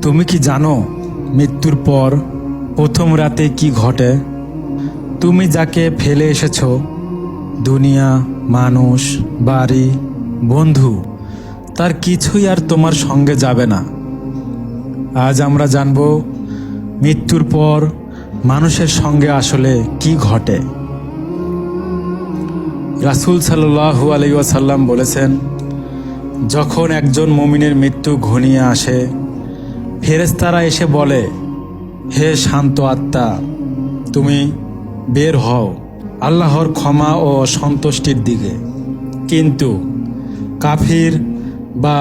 তুমি কি জানো মৃত্যুর পর প্রথম রাতে কি ঘটে? তুমি যাকে ফেলে এসেছো, দুনিয়া, মানুষ, বাড়ি, বন্ধু, তার কিছুই আর তোমার সঙ্গে যাবে না। আজ আমরা জানব মৃত্যুর পর মানুষের সঙ্গে আসলে কি ঘটে। রাসূল সাল্লাল্লাহু আলাইহি ওয়াসাল্লাম বলেছেন, যখন একজন মুমিনের মৃত্যু ঘনিয়ে আসে, ফেরেশতারা এসে বলে, হে শান্ত আত্মা, তুমি বের হও আল্লাহর ক্ষমা ও সন্তুষ্টির দিকে। কিন্তু কাফির বা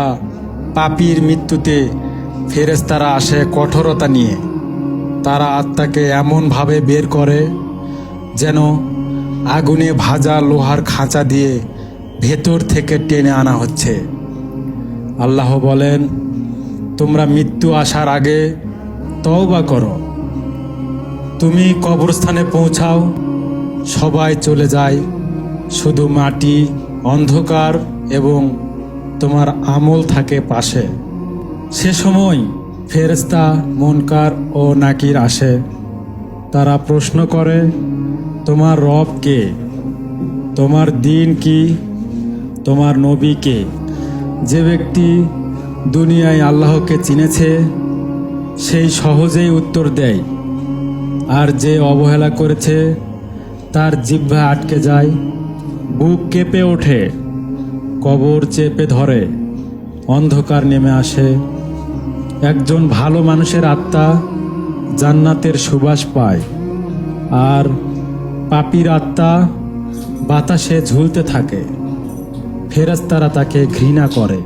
পাপীর মৃত্যুতে ফেরেশতারা আসে কঠোরতা নিয়ে। তারা আত্মাকে এমনভাবে বের করে যেন আগুনে ভাজা লোহার খাঁচা দিয়ে ভেতর থেকে টেনে আনা হচ্ছে। আল্লাহ বলেন, তোমরা মৃত্যু আসার আগে তওবা করো। তুমি কবরস্থানে পৌঁছাও, সবাই চলে যায়, শুধু মাটি, অন্ধকার এবং তোমার আমল থাকে পাশে। সে সময় ফেরেশতা, মুনকার ও নাকির আসে। তারা প্রশ্ন করে, তোমার রব কে? তোমার দিন কি? তোমার নবী কে? যে ব্যক্তি দুনিয়ায় আল্লাহকে চিনেছে সেই সহজেই উত্তর দেয়, আর যে অবহেলা করেছে তার জিহ্বা আটকে যায়, বুক কেঁপে ওঠে, কবর চেপে ধরে, অন্ধকার নেমে আসে। একজন ভালো মানুষের আত্মা জান্নাতের সুবাস পায়, আর পাপীর আত্মা বাতাসে ঝুলতে থাকে। ফেরেশতারা তাকে ঘৃণা করে।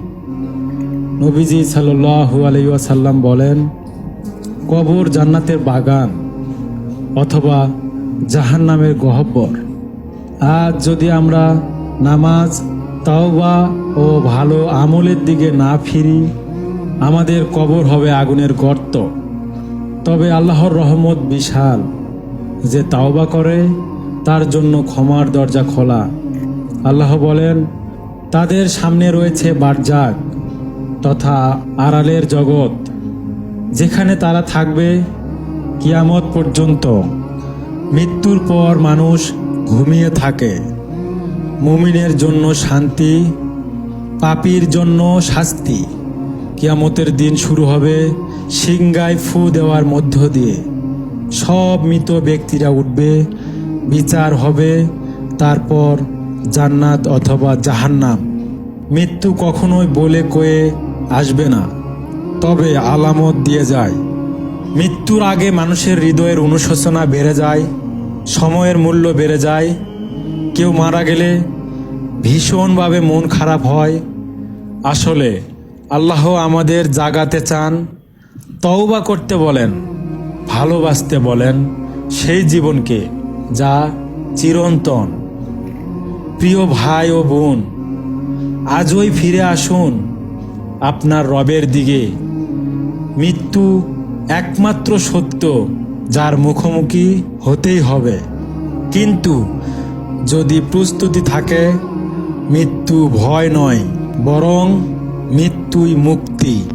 নবীজি সাল্লাল্লাহু আলাইহি ওয়াসাল্লাম বলেন, কবর জান্নাতের বাগান অথবা জাহান্নামের গহ্বর। আজ যদি আমরা নামাজ, তাওবা ও ভালো আমলের দিকে না ফিরি, আমাদের কবর হবে আগুনের গর্ত। তবে আল্লাহর রহমত বিশাল, যে তাওবা করে তার জন্য ক্ষমার দরজা খোলা। আল্লাহ বলেন, তাদের সামনে রয়েছে বারজাক তথা আড়ালের জগৎ, যেখানে তারা থাকবে কিয়ামত পর্যন্ত। মৃত্যুর পর মানুষ ঘুমিয়ে থাকে। মুমিনের জন্য শান্তি, পাপীর জন্য শাস্তি। কিয়ামতের দিন শুরু হবে সিংগায় ফু দেওয়ার মধ্য দিয়ে। সব মৃত ব্যক্তিরা উঠবে, বিচার হবে, তারপর জান্নাত অথবা জাহান্নাম। মৃত্যু কখনোই বলে কয়ে আসবে না, তবে আলামত দিয়ে যায়। মৃত্যুর আগে মানুষের হৃদয়ের অনুশোচনা বেড়ে যায়, সময়ের মূল্য বেড়ে যায়। কেউ মারা গেলে ভীষণভাবে মন খারাপ হয়। আসলে আল্লাহ আমাদের জাগাতে চান, তওবা করতে বলেন, ভালোবাসতে বলেন সেই জীবনকে যা চিরন্তন। প্রিয় ভাই ও বোন, আজই ফিরে আসুন আপনার রবের দিকে। মৃত্যু একমাত্র সত্য যার মুখোমুখি হতেই হবে। কিন্তু যদি প্রস্তুতি থাকে, মৃত্যু ভয় নয়, বরং মৃত্যুই মুক্তি।